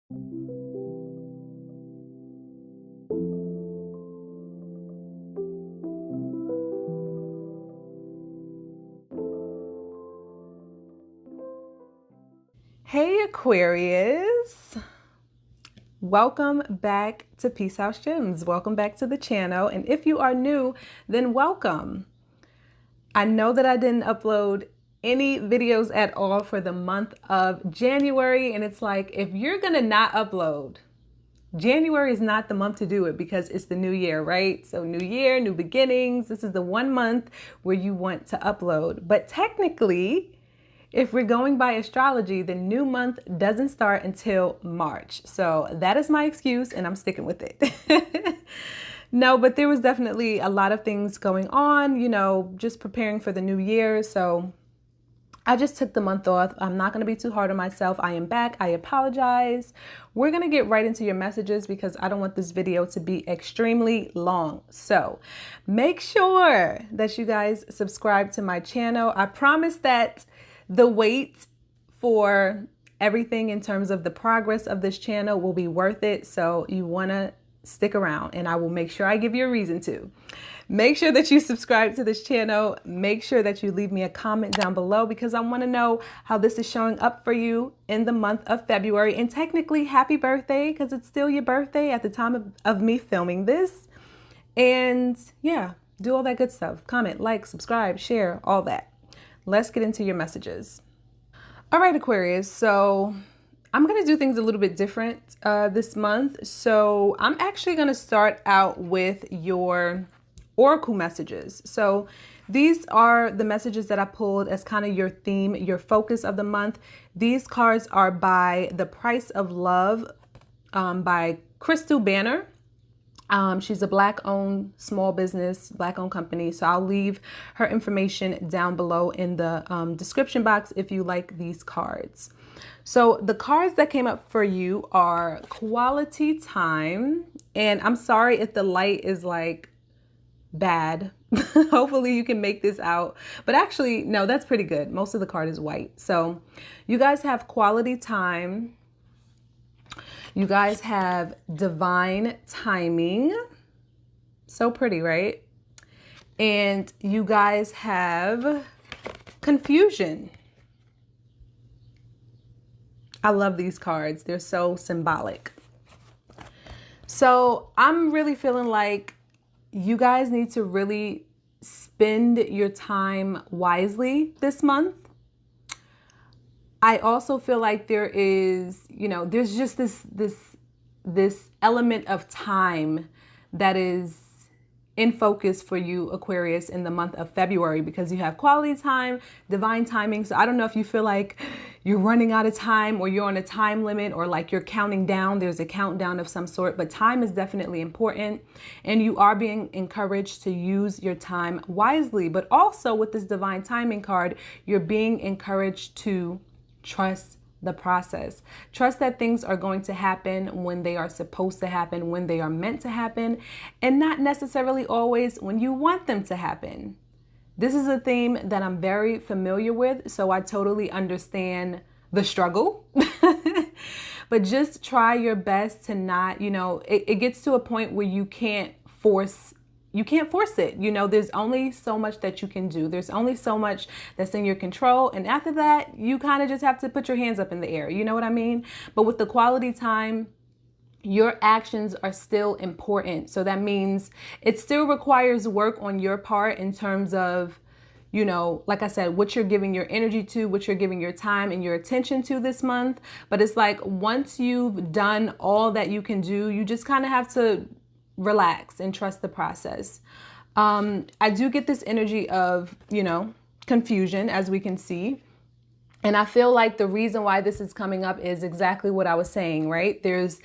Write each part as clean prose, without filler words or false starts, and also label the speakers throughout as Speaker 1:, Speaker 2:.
Speaker 1: Hey Aquarius, welcome back to Peace House Gems. Welcome back to the channel. And if you are new, then welcome. I know that I didn't upload any videos at all for the month of January. And it's like, if you're gonna not upload, January is not the month to do it because it's the new year, right? So new year, new beginnings. This is the 1 month where you want to upload. But technically, if we're going by astrology, the new month doesn't start until March. So that is my excuse and I'm sticking with it. No, but there was definitely a lot of things going on, just preparing for the new year. So I just took the month off. I'm not going to be too hard on myself. I am back. I apologize. We're going to get right into your messages because I don't want this video to be extremely long. So make sure that you guys subscribe to my channel. I promise that the wait for everything in terms of the progress of this channel will be worth it. So you want to stick around and I will make sure I give you a reason to. Make sure that you subscribe to this channel. Make sure that you leave me a comment down below because I want to know how this is showing up for you in the month of February. And technically, happy birthday because it's still your birthday at the time of me filming this. And yeah, do all that good stuff. Comment, like, subscribe, share, all that. Let's get into your messages. All right, Aquarius. So I'm going to do things a little bit different this month. So I'm actually going to start out with your oracle messages. So these are the messages that I pulled as kind of your theme, your focus of the month. These cards are by The Price of Love by Crystal Banner. She's a Black-owned small business, Black-owned company. So I'll leave her information down below in the description box if you like these cards. So the cards that came up for you are quality time. And I'm sorry if the light is like bad. Hopefully you can make this out. But actually, no, that's pretty good. Most of the card is white. So you guys have quality time. You guys have divine timing. So pretty, right? And you guys have confusion. I love these cards. They're so symbolic. So I'm really feeling like you guys need to really spend your time wisely this month. I also feel like there is, there's just this element of time that is in focus for you, Aquarius, in the month of February because you have quality time, divine timing. So I don't know if you feel like you're running out of time or you're on a time limit or like you're counting down. There's a countdown of some sort, but time is definitely important and you are being encouraged to use your time wisely. But also with this divine timing card, you're being encouraged to trust the process. Trust that things are going to happen when they are supposed to happen, when they are meant to happen, and not necessarily always when you want them to happen. This is a theme that I'm very familiar with, so I totally understand the struggle. But just try your best to not, it gets to a point where you can't force it. There's only so much that you can do. There's only so much that's in your control. And after that, you kind of just have to put your hands up in the air. You know what I mean? But with the quality time, your actions are still important. So that means it still requires work on your part in terms of, like I said, what you're giving your energy to, what you're giving your time and your attention to this month. But it's like once you've done all that you can do, you just kind of have to relax and trust the process. I do get this energy of, confusion, as we can see. And I feel like the reason why this is coming up is exactly what I was saying, right? There's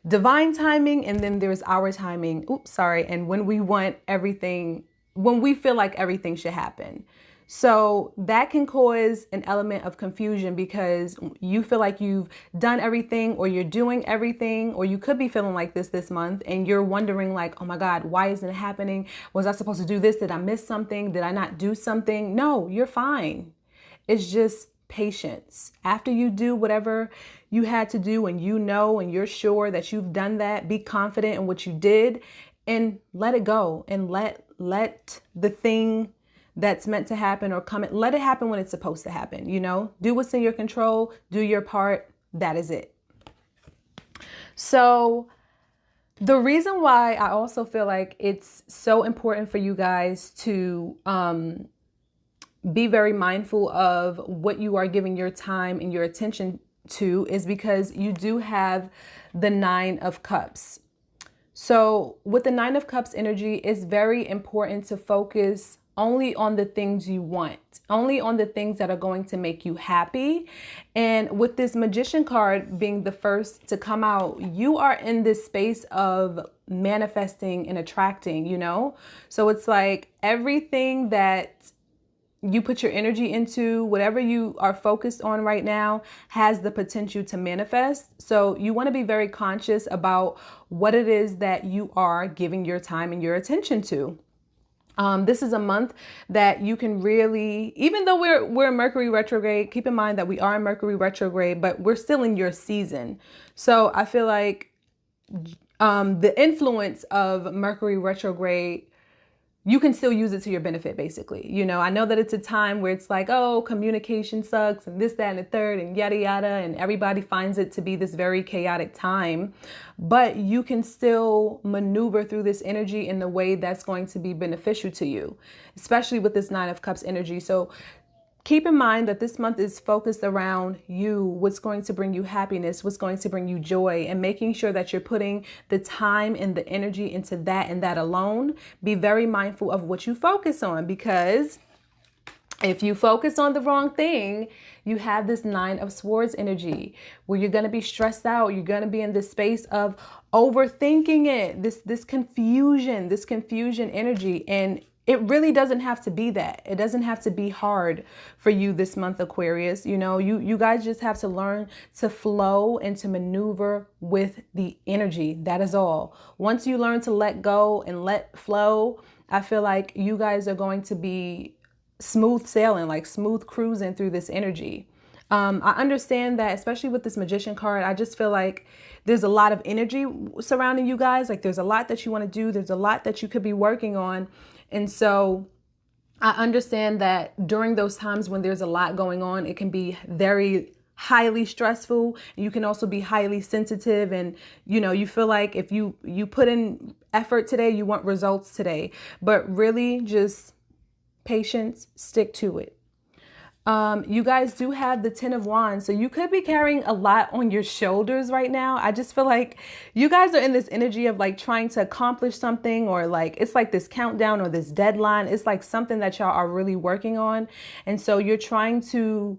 Speaker 1: divine timing and then there's our timing. And when we want everything, when we feel like everything should happen. So that can cause an element of confusion because you feel like you've done everything or you're doing everything, or you could be feeling like this month and you're wondering like, oh my God, why isn't it happening? Was I supposed to do this? Did I miss something? Did I not do something? No, you're fine. It's just patience. After you do whatever you had to do, and you know, and you're sure that you've done that, be confident in what you did and let it go, and let the thing that's meant to happen or come, let it happen when it's supposed to happen. You know, do what's in your control, do your part. That is it. So the reason why I also feel like it's so important for you guys to be very mindful of what you are giving your time and your attention to is because you do have the Nine of Cups. So with the Nine of Cups energy, it's very important to focus only on the things you want, only on the things that are going to make you happy. And with this Magician card being the first to come out, you are in this space of manifesting and attracting, you know? So it's like everything that you put your energy into, whatever you are focused on right now, has the potential to manifest. So you want to be very conscious about what it is that you are giving your time and your attention to. This is a month that you can really, even though we're in Mercury retrograde, keep in mind that we are in Mercury retrograde, but we're still in your season. So I feel like the influence of Mercury retrograde, you can still use it to your benefit, basically. You know, I know that it's a time where it's like, oh, communication sucks and this, that, and the third and yada, yada. And everybody finds it to be this very chaotic time. But you can still maneuver through this energy in the way that's going to be beneficial to you, especially with this Nine of Cups energy. So keep in mind that this month is focused around you, what's going to bring you happiness, what's going to bring you joy, and making sure that you're putting the time and the energy into that and that alone. Be very mindful of what you focus on, because if you focus on the wrong thing, you have this Nine of Swords energy where you're going to be stressed out. You're going to be in this space of overthinking it, this confusion energy. And it really doesn't have to be that. It doesn't have to be hard for you this month, Aquarius. You know, you guys just have to learn to flow and to maneuver with the energy. That is all. Once you learn to let go and let flow, I feel like you guys are going to be smooth sailing, like smooth cruising through this energy. I understand that, especially with this Magician card, I just feel like there's a lot of energy surrounding you guys. Like there's a lot that you want to do. There's a lot that you could be working on. And so I understand that during those times when there's a lot going on, it can be very highly stressful. You can also be highly sensitive. And, you know, you feel like if you put in effort today, you want results today. But really just patience, stick to it. You guys do have the Ten of Wands. So you could be carrying a lot on your shoulders right now. I just feel like you guys are in this energy of like trying to accomplish something, or like it's like this countdown or this deadline. It's like something that y'all are really working on. And so you're trying to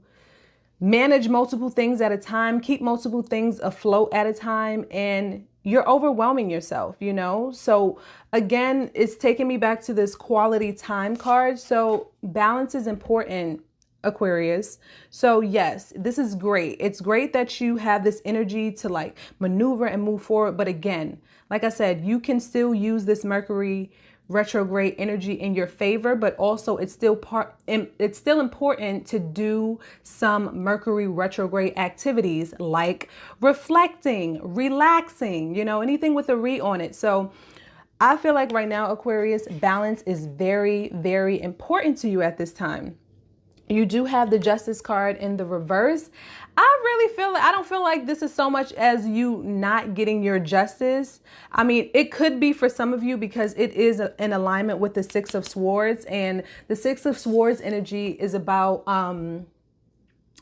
Speaker 1: manage multiple things at a time, keep multiple things afloat at a time, and you're overwhelming yourself, you know? So again, it's taking me back to this quality time card. So balance is important, Aquarius. So yes, this is great. It's great that you have this energy to like maneuver and move forward. But again, like I said, you can still use this Mercury retrograde energy in your favor, but also it's still important to do some Mercury retrograde activities like reflecting, relaxing, you know, anything with a re on it. So I feel like right now, Aquarius, balance is very, very important to you at this time. You do have the Justice card in the reverse. I don't feel like this is so much as you not getting your justice. I mean, it could be for some of you because it is in alignment with the Six of Swords, and the Six of Swords energy is about,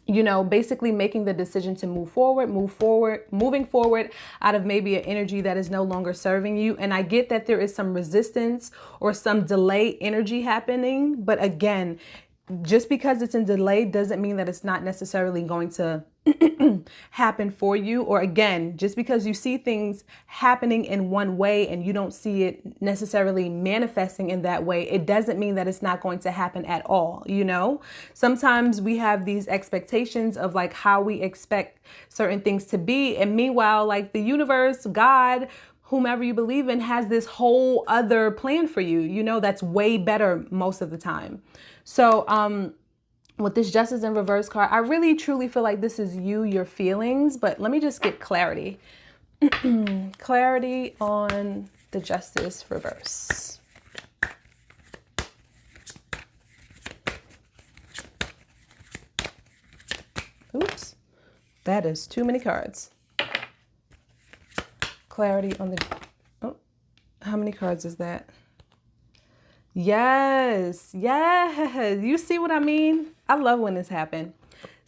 Speaker 1: you know, basically making the decision to moving forward out of maybe an energy that is no longer serving you. And I get that there is some resistance or some delay energy happening, but again, just because it's in delay doesn't mean that it's not necessarily going to happen for you. Or again, just because you see things happening in one way and you don't see it necessarily manifesting in that way, it doesn't mean that it's not going to happen at all. You know, sometimes we have these expectations of like how we expect certain things to be. And meanwhile, like the universe, God, whomever you believe in, has this whole other plan for you, you know, that's way better most of the time. So with this Justice in Reverse card, I really truly feel like this is you, your feelings, but let me just get clarity. Clarity on the Justice Reverse. Oops, that is too many cards. Clarity on the, oh, how many cards is that? Yes, yes. You see what I mean? I love when this happens.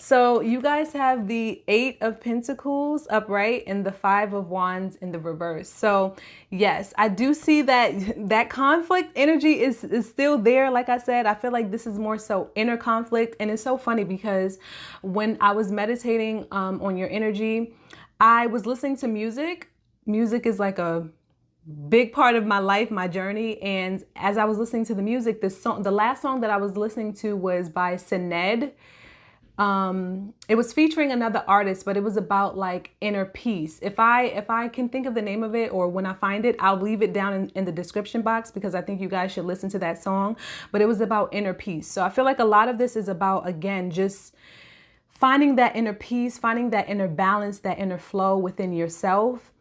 Speaker 1: So you guys have the 8 of Pentacles upright and the 5 of Wands in the reverse. So yes, I do see that conflict energy is still there. Like I said, I feel like this is more so inner conflict. And it's so funny because when I was meditating on your energy, I was listening to music. Music is like a big part of my life, my journey. And as I was listening to the music, the last song that I was listening to was by Sined. It was featuring another artist, but it was about like inner peace. If I can think of the name of it, or when I find it, I'll leave it down in the description box, because I think you guys should listen to that song. But it was about inner peace. So I feel like a lot of this is about, again, just finding that inner peace, finding that inner balance, that inner flow within yourself,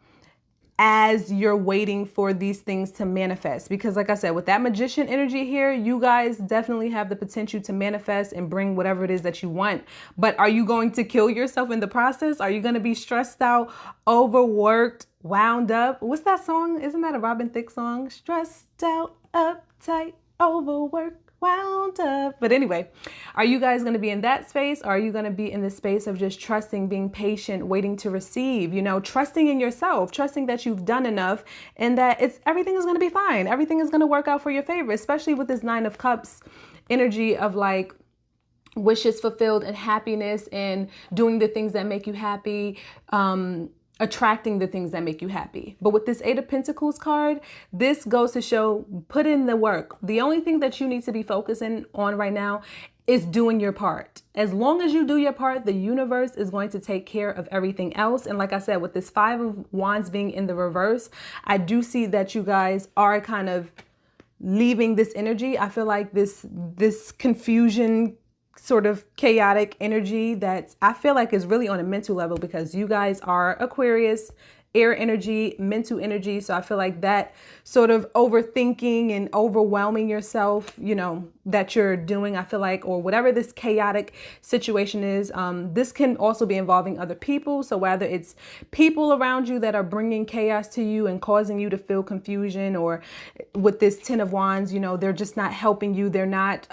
Speaker 1: as you're waiting for these things to manifest. Because like I said, with that Magician energy here, you guys definitely have the potential to manifest and bring whatever it is that you want. But are you going to kill yourself in the process? Are you going to be stressed out, overworked, wound up? What's that song? Isn't that a Robin Thicke song? Stressed out, uptight, overworked, wound up. But anyway, are you guys going to be in that space? Or are you going to be in the space of just trusting, being patient, waiting to receive, trusting in yourself, trusting that you've done enough and that everything is going to be fine. Everything is going to work out for your favor, especially with this 9 of Cups energy of like wishes fulfilled and happiness and doing the things that make you happy, attracting the things that make you happy. But with this 8 of Pentacles card, this goes to show, put in the work. The only thing that you need to be focusing on right now is doing your part. As long as you do your part, the universe is going to take care of everything else. And like I said, with this 5 of Wands being in the reverse, I do see that you guys are kind of leaving this energy. I feel like this confusion, sort of chaotic energy that I feel like is really on a mental level, because you guys are Aquarius, air energy, mental energy. So I feel like that sort of overthinking and overwhelming yourself, that you're doing, I feel like, or whatever this chaotic situation is, this can also be involving other people. So whether it's people around you that are bringing chaos to you and causing you to feel confusion, or with this 10 of Wands, they're just not helping you. They're not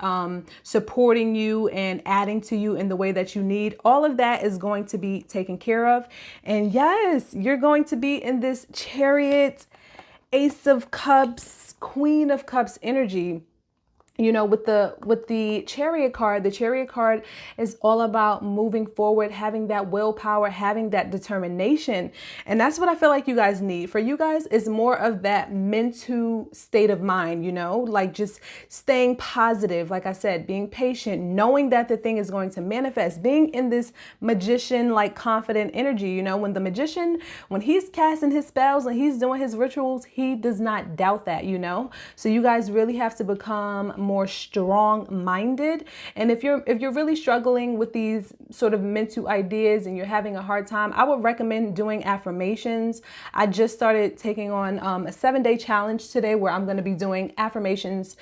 Speaker 1: supporting you and adding to you in the way that you need. All of that is going to be taken care of. And yes, you're going to be in this Chariot, Ace of Cups, Queen of Cups energy. With the Chariot card is all about moving forward, having that willpower, having that determination. And that's what I feel like you guys need. For you guys, is more of that mental state of mind, like just staying positive. Like I said, being patient, knowing that the thing is going to manifest, being in this magician, like confident energy. When the magician, when he's casting his spells and he's doing his rituals, he does not doubt that, So you guys really have to become more strong-minded. And if you're really struggling with these sort of mental ideas and you're having a hard time, I would recommend doing affirmations. I just started taking on a 7-day challenge today, where I'm going to be doing affirmations,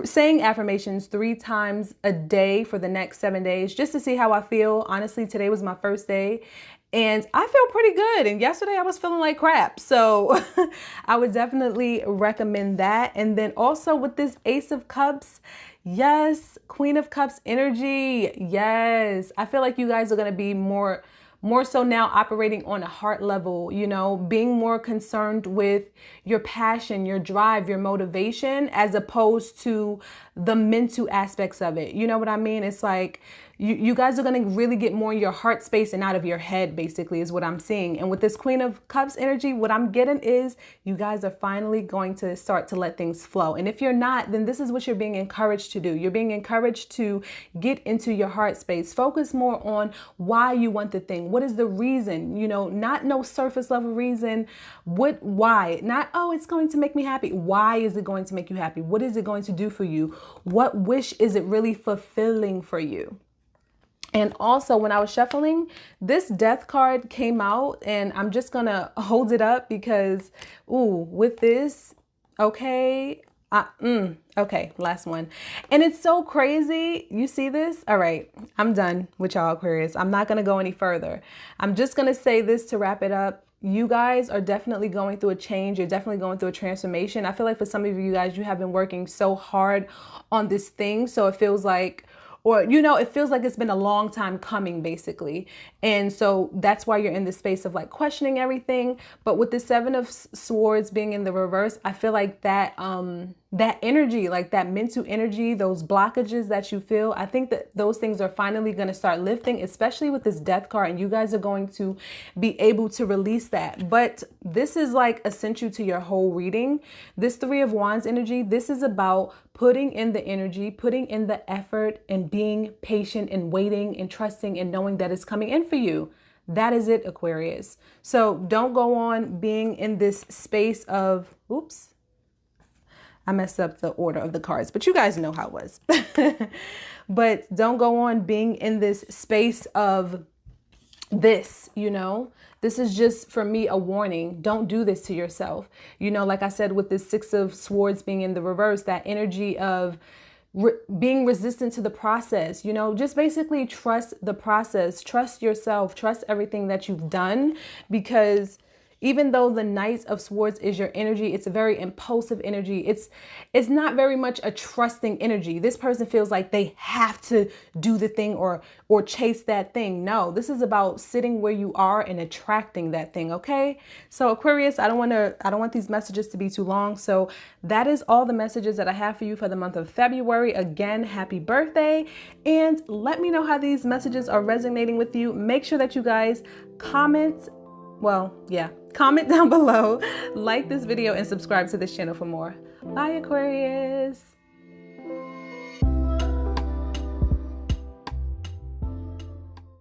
Speaker 1: saying affirmations 3 times a day for the next 7 days, just to see how I feel. Honestly, today was my first day and I feel pretty good. And yesterday I was feeling like crap. So I would definitely recommend that. And then also with this Ace of Cups, yes, Queen of Cups energy. Yes. I feel like you guys are going to be more so now operating on a heart level, being more concerned with your passion, your drive, your motivation, as opposed to the mental aspects of it. You know what I mean? It's like You guys are going to really get more in your heart space and out of your head, basically, is what I'm seeing. And with this Queen of Cups energy, what I'm getting is you guys are finally going to start to let things flow. And if you're not, then this is what you're being encouraged to do. You're being encouraged to get into your heart space. Focus more on why you want the thing. What is the reason? You know, not no surface level reason. Why? Not, oh, it's going to make me happy. Why is it going to make you happy? What is it going to do for you? What wish is it really fulfilling for you? And also, when I was shuffling, this Death card came out, and I'm just going to hold it up because, ooh, with this, okay, okay, last one. And it's so crazy. You see this? All right, I'm done with y'all, Aquarius. I'm not going to go any further. I'm just going to say this to wrap it up. You guys are definitely going through a change. You're definitely going through a transformation. I feel like for some of you guys, you have been working so hard on this thing. So it feels like, or, you know, it feels like it's been a long time coming, basically. And so that's why you're in this space of like questioning everything. But with the Seven of Swords being in the reverse, I feel like that that energy, like that mental energy, those blockages that you feel, I think that those things are finally going to start lifting, especially with this Death card. And you guys are going to be able to release that. But this is like essential to your whole reading. This Three of Wands energy, this is about putting in the energy, putting in the effort, and being patient and waiting and trusting and knowing that it's coming in for you. That is it, Aquarius. So don't go on being in this space of, oops, I messed up the order of the cards, but you guys know how it was. But don't go on being in this space of this, you know. This is just, for me, a warning. Don't do this to yourself. You know, like I said, with this Six of Swords being in the reverse, that energy of being resistant to the process, you know, just basically trust the process, trust yourself, trust everything that you've done, because even though the Knight of Swords is your energy, it's a very impulsive energy. It's not very much a trusting energy. This person feels like they have to do the thing or chase that thing. No, this is about sitting where you are and attracting that thing, okay? So Aquarius, I don't want these messages to be too long. So that is all the messages that I have for you for the month of February. Again, happy birthday. And let me know how these messages are resonating with you. Make sure that you guys comment down below, like this video, and subscribe to this channel for more. Bye, Aquarius.